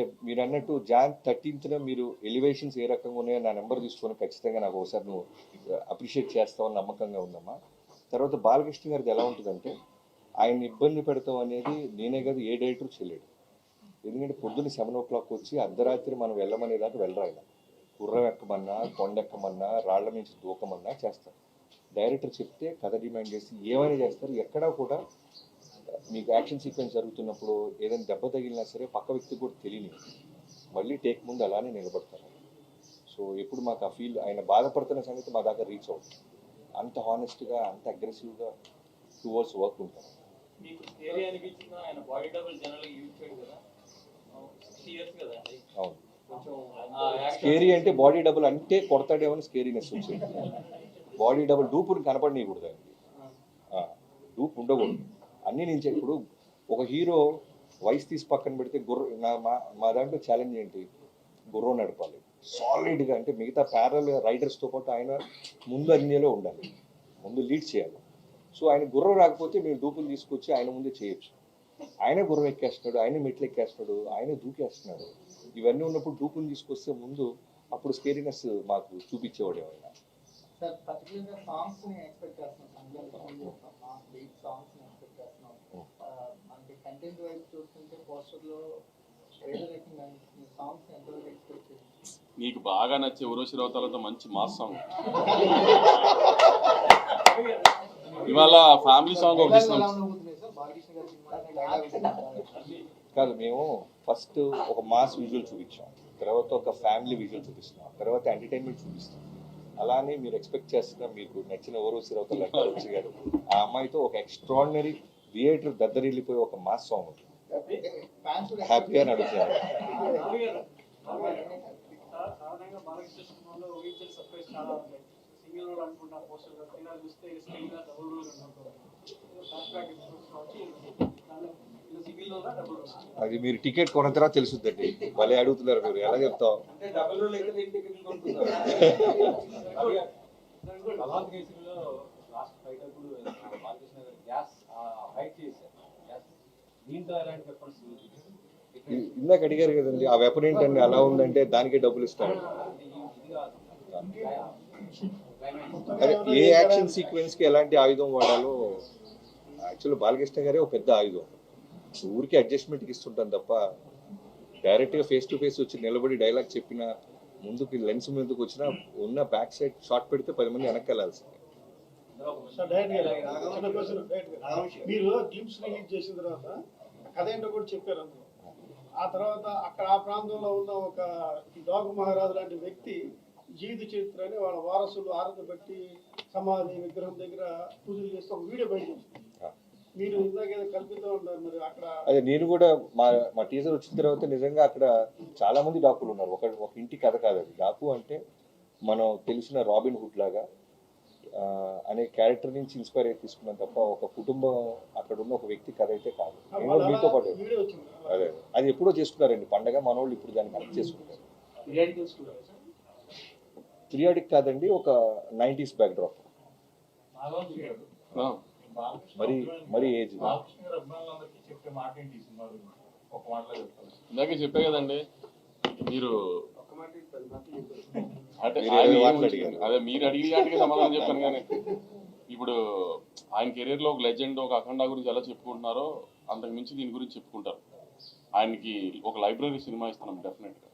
అంటే మీరు అన్నట్టు జాన్ 13th మీరు ఎలివేషన్స్ ఏ రకంగా ఉన్నాయో నా నెంబర్ తీసుకొని ఖచ్చితంగా నాకు ఒకసారి నువ్వు అప్రిషియేట్ చేస్తావని నమ్మకంగా ఉందమ్మా. తర్వాత బాలకృష్ణ గారిది ఎలా ఉంటుందంటే ఆయన ఇబ్బంది పెడతాం అనేది నేనే కాదు ఏ డైరెక్టర్ చేయలేడు. ఎందుకంటే పొద్దున్న 7 o'clock వచ్చి అర్ధరాత్రి మనం వెళ్ళమనేదాకా వెళ్ళరా ఆయన. గుర్రం ఎక్కమన్నా, కొండ ఎక్కమన్నా, రాళ్ల నుంచి దూకమన్నా చేస్తారు. డైరెక్టర్ చెప్తే కథ డిమాండ్ చేసి ఏమైనా చేస్తారు. ఎక్కడా కూడా మీకు యాక్షన్ సీక్వెన్స్ జరుగుతున్నప్పుడు ఏదైనా దెబ్బ తగిలినా సరే పక్క వ్యక్తికి కూడా తెలియని మళ్ళీ టేక్ ముందు అలానే నిలబడతారు. సో ఎప్పుడు మాకు ఆ ఫీల్ ఆయన బాధపడుతున్న సంగతి మా దాకా రీచ్ అవుతుంది. అంత హానెస్ట్గా అంత అగ్రెసివ్గా టువర్డ్స్ వర్క్ ఉంటాం. అవును, స్కేరీ అంటే బాడీ డబుల్ అంటే కొడతాడేమో స్కేరీనెస్ వచ్చింది. బాడీ డబుల్ డూపుని కనపడనీయకూడదు అండి, డూప్ ఉండకూడదు. అన్నీ నేను ఇప్పుడు ఒక హీరో వయసు తీసి పక్కన పెడితే మా దాంట్లో ఛాలెంజ్ ఏంటి, గుర్రం నడపాలి సాలిడ్గా. అంటే మిగతా ప్యారల్ రైడర్స్తో పాటు ఆయన ముందు అన్నిలో ఉండాలి, ముందు లీడ్ చేయాలి. సో ఆయన గుర్రం రాకపోతే మేము డూపులు తీసుకొచ్చి ఆయన ముందే చేయొచ్చు. ఆయనే గుర్రం ఎక్కేస్తున్నాడు, ఆయనే మెట్లు ఎక్కేస్తున్నాడు, ఆయనే దూకేస్తున్నాడు. ఇవన్నీ ఉన్నప్పుడు డూపులు తీసుకొస్తే ముందు అప్పుడు స్కేరీనెస్ మాకు చూపించేవాడు ఏమైనా. నీకు బాగా నచ్చే ఉరోషి రౌతాలతో మంచి మాస్ సాంగ్ ఇవాళ ఫ్యామిలీ సాంగ్ ఒకటి కాదు, మేము ఫస్ట్ ఒక మాస్ విజువల్ చూపించాం, తర్వాత ఒక ఫ్యామిలీ విజువల్ చూపిస్తున్నాం, తర్వాత ఎంటర్టైన్మెంట్ చూపిస్తాం. అలానే మీరు ఎక్స్పెక్ట్ చేస్తున్న మీకు నచ్చిన ఓరోసి రౌతల వచ్చి గారు ఆ అమ్మాయితో ఒక ఎక్స్ట్రాడినరీ థియేటర్ దద్దరిల్లిపోయి ఒక మాస్ సాంగ్ ఉంటుంది. హ్యాపీగా నడుస్తున్నారు. అది మీరు టికెట్ కొన్న తర్వాత తెలుసుద్దండి. భలే అడుగుతున్నారు మీరు, ఎలా చెప్తాం. ఇందాక అడిగారు కదండి ఆ వెపన్ ఏంటండి అలా ఉందంటే దానికే డబ్బులు ఇస్తాడు. అదే ఏ యాక్షన్ సీక్వెన్స్ కి ఎలాంటి ఆయుధం వాడాలో యాక్చువల్లీ బాలకృష్ణ గారే ఒక పెద్ద ఆయుధం. ఊరికి అడ్జస్ట్మెంట్కి ఇస్తుంటాం తప్ప డైరెక్ట్గా ఫేస్ టు ఫేస్ వచ్చి నిలబడి డైలాగ్ చెప్పిన ముందుకి లెన్స్ ముందుకు వచ్చినా ఉన్న బ్యాక్ సైడ్ షాట్ పెడితే 10 మంది వెనక్కి వెళ్ళాల్సిందే. మీరు క్లిప్స్ రిలీజ్ చేసిన తర్వాత కథ ఏంటో కూడా చెప్పారు. అందులో ఆ తర్వాత అక్కడ ఆ ప్రాంతంలో ఉన్న ఒక డాగు మహారాజు లాంటి వ్యక్తి జీవిత చరిత్రని వాళ్ళ వారసులు ఆరాధన బట్టి సమాధి విగ్రహం దగ్గర పూజలు చేస్తే ఒక వీడియో బయట వచ్చింది. మీరు ఇందాక కల్పిస్తూ ఉంటారు మరి అక్కడ. అదే నేను కూడా మా టీజర్ వచ్చిన తర్వాత నిజంగా అక్కడ చాలా మంది డాకులు ఉన్నారు. ఒక ఇంటి కథ కాదు అది. డాకు అంటే మనం తెలిసిన రాబిన్ హుడ్ లాగా అనే క్యారెక్టర్ నుంచి ఇన్స్పైర్ అయి తీసుకున్నాం తప్ప ఒక కుటుంబం అక్కడ ఉన్న ఒక వ్యక్తి కథ అయితే కాదు. నేను మీతో పాటు అదే అది ఎప్పుడో చేసుకున్నారండి పండగ, మన వాళ్ళు ఇప్పుడు దాన్ని కరెక్ట్ చేసుకుంటారు. థియేటిక్ కాదండి, ఒక 90s బ్యాక్డ్రాప్. మరి ఏజ్ ఇందాకే చెప్పే కదండి మీరు అదే మీరు అడిగినట్టుగా సమాధానం చెప్పాను. కానీ ఇప్పుడు ఆయన కెరీర్ లో ఒక లెజెండ్, ఒక అఖండ గురించి ఎలా చెప్పుకుంటున్నారో అంతకు మించి దీని గురించి చెప్పుకుంటారు. ఆయనకి ఒక లైబ్రరీ సినిమా ఇస్తున్నాం డెఫినెట్ గా.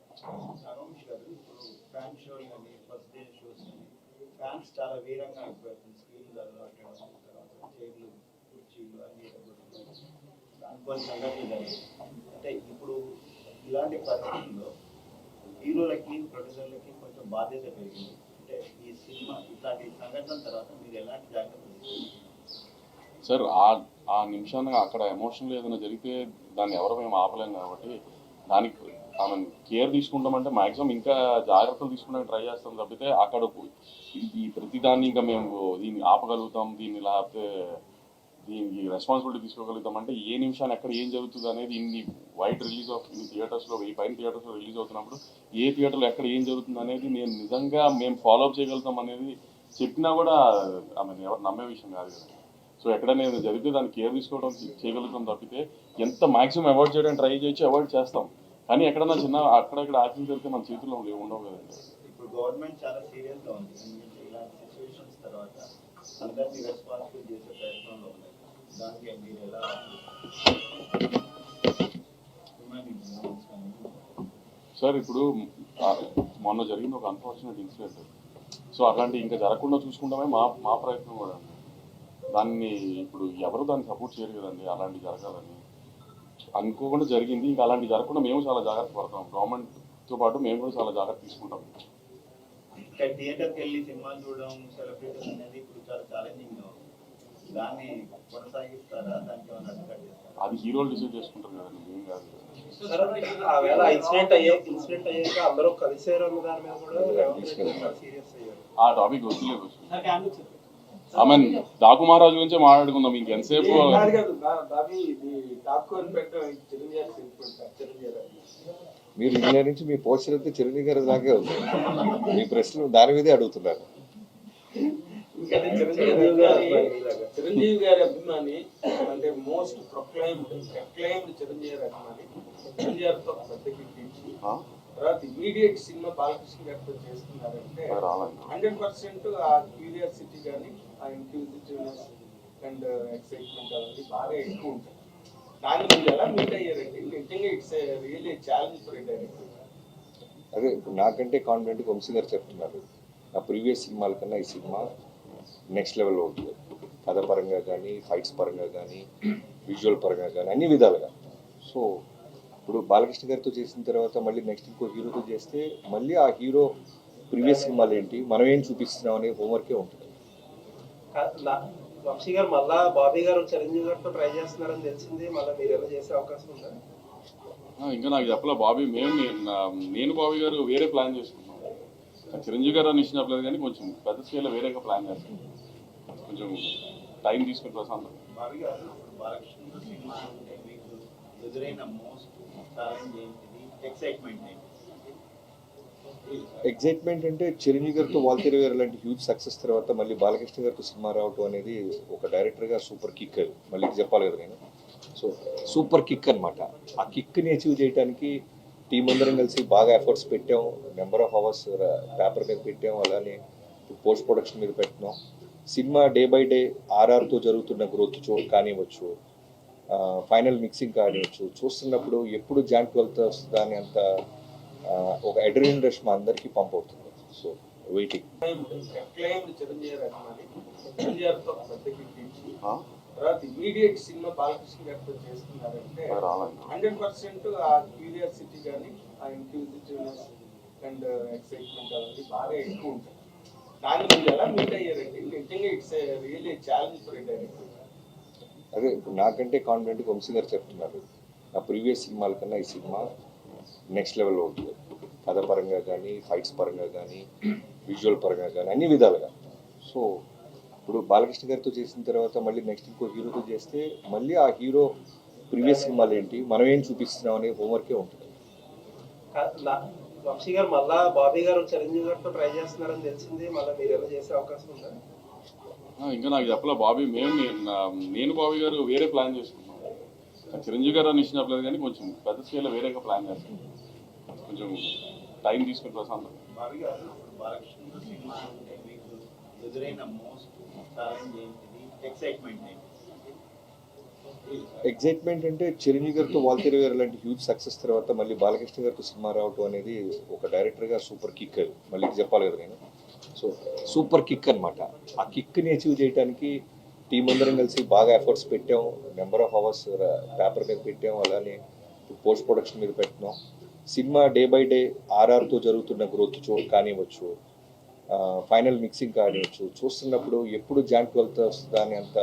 అంటే ఇప్పుడు ఇలాంటి పరిస్థితుల్లో హీరోలకి ప్రొడ్యూసర్లకి కొంచెం బాధ్యత పెరిగింది. అంటే ఈ సినిమా ఇట్లాంటి సంఘటన తర్వాత మీరు ఎలాంటి జాగ్రత్తలు సార్? ఆ నిమిషాన్ని అక్కడ ఎమోషనల్ ఏదైనా జరిగితే దాన్ని ఎవరో మేము ఆపలేం కాబట్టి దానికి ఆమె కేర్ తీసుకుంటామంటే మాక్సిమం ఇంకా జాగ్రత్తలు తీసుకుంటానికి ట్రై చేస్తాం తప్పితే అక్కడ ఈ ప్రతిదాన్ని ఇంకా మేము దీన్ని ఆపగలుగుతాం, దీన్ని లేకపోతే దీనికి రెస్పాన్సిబిలిటీ తీసుకోగలుగుతాం అంటే ఏ నిమిషాన్ని ఎక్కడ ఏం జరుగుతుంది అనేది ఇన్ని వైడ్ రిలీజ్ ఆఫ్ ఇన్ని థియేటర్స్లో 1000 పైన థియేటర్స్లో రిలీజ్ అవుతున్నప్పుడు ఏ థియేటర్లో ఎక్కడ ఏం జరుగుతుంది అనేది నేను నిజంగా మేము ఫాలో అప్ చేయగలుగుతాం అనేది చెప్పినా కూడా ఆమె ఎవరు నమ్మే విషయం కాదు కదా. సో ఎక్కడైనా ఏదో జరిగితే దాన్ని కేర్ తీసుకోవడం చేయగలుగుతాం తప్పితే ఎంత మాక్సిమం అవాయిడ్ చేయడానికి ట్రై చేయొచ్చు, అవాయిడ్ చేస్తాం. కానీ ఎక్కడన్నా చిన్న అక్కడక్కడ యాక్సిడెంట్ జరిగితే మన చేతుల్లో ఉండవు కదండి. ఇప్పుడు గవర్నమెంట్ చాలా సీరియస్ గా ఉంది, ఎందుకంటే ఇలాంటి సిచ్యువేషన్స్ తర్వాత అందరినీ రెస్పాన్సిబుల్ చేసే ప్రయత్నంలో ఉన్నాయి. దానికి మీరు ఎలా సార్ ఇప్పుడు మొన్న జరిగిన ఒక అన్ఫార్చునేట్ ఇన్సిడెంట్, సో అట్లాంటి ఇంకా జరగకుండా చూసుకుంటామే మా ప్రయత్నం కూడా. దాన్ని ఇప్పుడు ఎవరు దాన్ని సపోర్ట్ చేయరు కదండి, అలాంటి జరగాలని. అనుకోకుండా జరిగింది, ఇంకా అలాంటి జరగకుండా మేము చాలా జాగ్రత్త పడతాం. గవర్నమెంట్తో పాటు మేము కూడా చాలా జాగ్రత్త తీసుకుంటాం. థియేటర్కి వెళ్ళి సినిమాలు చూడడం సెలబ్రిటీస్ అనేది ఇప్పుడు చాలా ఛాలెంజింగ్ గా ఉంది. దాన్ని కొనసాగిస్తారా, దానికి ఏమైనా అడ్డుకట్ట చేస్తారా? అది హీరోలు డిసైడ్ చేసుకుంటారు కదండి, మేము కాదు కదా. ఆవేళ ఇన్సిడెంట్ అయ్యాక అందరూ కలిసారు అన్న దాని మీద కూడా సీరియస్ అయ్యారు. ఆ టాపిక్ వదిలేదు. ఐ మీన్ డాకు మహారాజు గురించే మాట్లాడుకుందాం ఇంకెంతసేపు. మీరు ఇంజనీర్ నుంచి మీ పోస్టర్ అయితే చిరంజీవి గారి దాకే ఉంది. మీ ప్రశ్నలు దాని మీదే అడుగుతున్నారు. చిరంజీవి గారి అభిమాని అంటే మోస్ట్ ప్రొక్లైమ్డ్ చిరంజీవి గారి అభిమాని. చిరంజీవి గారితో పెద్దకి తర్వాత ఇమీడియట్ సినిమా బాలకృష్ణ గారితో చేస్తున్నారంటే 100% ఆ క్యూరియాసిటీ కానీ ఆ ఇంక్యూజిటివ్నెస్ అండ్ ఎక్సైట్మెంట్ అవన్నీ బాగా ఎక్కువ ఉంటాయి. దాన్ని మీరు ఎలా మీట్ అయ్యారంటే నిజంగా it's really challenge for director. అదే ఇప్పుడు నాకంటే కాన్ఫిడెంట్ వంశీ గారు చెప్తున్నారు. ఆ ప్రీవియస్ సినిమాల కన్నా ఈ సినిమా నెక్స్ట్ లెవెల్లో ఉంటుంది. కథ పరంగా కానీ, ఫైట్స్ పరంగా కానీ, విజువల్ పరంగా కానీ, అన్ని విధాలుగా. సో ఇప్పుడు బాలకృష్ణ గారితో చేసిన తర్వాత మళ్ళీ నెక్స్ట్ ఇంకో హీరోతో చేస్తే మళ్ళీ ఆ హీరో ప్రీవియస్ సినిమాలు ఏంటి, మనం ఏం చూపిస్తున్నాం అనే హోంవర్కే ఉంటుంది. వంశీ గారు మళ్ళా బాబీ గారు చిరంజీవి గారితో ట్రై చేస్తున్నారని తెలిసింది, మళ్ళీ మీరు ఎలా చేసే అవకాశం ఉందా? ఇంకా నాకు చెప్పలే బాబీ. నేను బాబీ గారు వేరే ప్లాన్ చేసుకున్నాం. చిరంజీవి గారు అని ఇచ్చిన చెప్పలేదు కానీ కొంచెం పెద్ద స్కేల్లో వేరేగా ప్లాన్ చేస్తాం. కొంచెం టైం తీసుకుని ప్రశాంతం. బాబీ గారు, బాలకృష్ణ సినిమా అంటే మీకు ఎదురైన మోస్ట్ ఛాలెంజ్ ఏంటిది, ఎక్సైట్మెంట్ ఏంటి? ఎగ్జైట్మెంట్ అంటే చిరంజీవి గారితో వాల్తేర్ గారు లాంటి హ్యూజ్ సక్సెస్ తర్వాత మళ్ళీ బాలకృష్ణ గారితో సినిమా రావటం అనేది ఒక డైరెక్టర్గా సూపర్ కిక్. అది మళ్ళీ చెప్పాలి కదా నేను. సో సూపర్ కిక్ అనమాట. ఆ కిక్ని అచీవ్ చేయడానికి టీం అందరం కలిసి బాగా ఎఫర్ట్స్ పెట్టాం. నెంబర్ ఆఫ్ అవర్స్ పేపర్ మీద పెట్టాం, అలానే పోస్ట్ ప్రొడక్షన్ మీద పెట్టినాం. సినిమా డే బై డే ఆర్ఆర్తో జరుగుతున్న గ్రోత్ కానివ్వచ్చు, ఫైనల్ మిక్సింగ్ కానివ్వచ్చు, చూస్తున్నప్పుడు ఎప్పుడు జాన్ 12 వస్తుందా అని అంత ఒక అడ్రినల్ రష్ మా అందరికీ పంప్ అవుతుంది. So waiting. చిరంజీవి గారి అభిమాని. చిరంజీవి గారితో పెద్దకి తర్వాత ఇమీడియట్ సినిమా బాలకృష్ణ గారితో చేస్తున్నారంటే 100% ఆ క్యూరియాసిటీ కానీ ఆ ఇంక్యూజిటివ్నెస్ అండ్ ఎక్సైట్మెంట్ అవన్నీ బాగా ఎక్కువ ఉంటాయి. దాన్ని మీరు ఎలా మీట్ అయ్యారంటే నిజంగా it's really challenge for director. అదే ఇప్పుడు నాకంటే కాన్ఫిడెంట్ వంశీ గారు చెప్తున్నారు. ఆ ప్రీవియస్ సినిమాల కన్నా ఈ సినిమా నెక్స్ట్ లెవెల్లో ఉంటుంది. కథ పరంగా కానీ, ఫైట్స్ పరంగా కానీ, విజువల్ పరంగా కానీ, అన్ని విధాలుగా. సో ఇప్పుడు బాలకృష్ణ గారితో చేసిన తర్వాత మళ్ళీ నెక్స్ట్ ఇంకో హీరోతో చేస్తే మళ్ళీ ఆ హీరో ప్రీవియస్ సినిమాలు ఏంటి, మనం ఏం చూపిస్తున్నాం అనే హోంవర్కే ఉంటుంది. వంశీ గారు మళ్ళా బాబీ గారు చిరంజీవి గారితో ట్రై చేస్తున్నారని తెలిసింది, మళ్ళీ మీరు ఎలా చేసే అవకాశం ఉందా? ఇంకా నాకు చెప్పలే బాబీ. నేను బాబీ గారు వేరే ప్లాన్ చేసుకున్నాం. చిరంజీవి గారు అని ఇచ్చిన చెప్పలేదు కానీ కొంచెం పెద్ద స్కేల్లో వేరేగా ప్లాన్ చేస్తాం. కొంచెం టైం తీసుకుని ప్రశాంతం. బాబీ గారు, బాలకృష్ణ సినిమా అంటే మీకు ఎదురైన మోస్ట్ ఛాలెంజ్ ఏంటిది, ఎక్సైట్మెంట్ ఏంటి? ఎగ్జైట్మెంట్ అంటే చిరంజీవి గారితో వాల్తేర్ గారు లాంటి హ్యూజ్ సక్సెస్ తర్వాత మళ్ళీ బాలకృష్ణ గారితో సినిమా రావటం అనేది ఒక డైరెక్టర్గా సూపర్ కిక్. అది మళ్ళీ చెప్పాలి కదా నేను. సో సూపర్ కిక్ అనమాట. ఆ కిక్ని అచీవ్ చేయడానికి టీం అందరం కలిసి బాగా ఎఫర్ట్స్ పెట్టాం. నెంబర్ ఆఫ్ అవర్స్ పేపర్ మీద పెట్టాం, అలానే పోస్ట్ ప్రొడక్షన్ మీద పెట్టినాం. సినిమా డే బై డే ఆర్ఆర్తో జరుగుతున్న గ్రోత్ కానివ్వచ్చు, ఫైనల్ మిక్సింగ్ కానివ్వచ్చు, చూస్తున్నప్పుడు ఎప్పుడు జాన్ 12 వస్తుందా అని అంత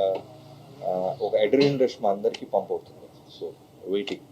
ఒక అడ్రినల్ రష్ మా అందరికీ పంప్ అవుతుంది. So waiting.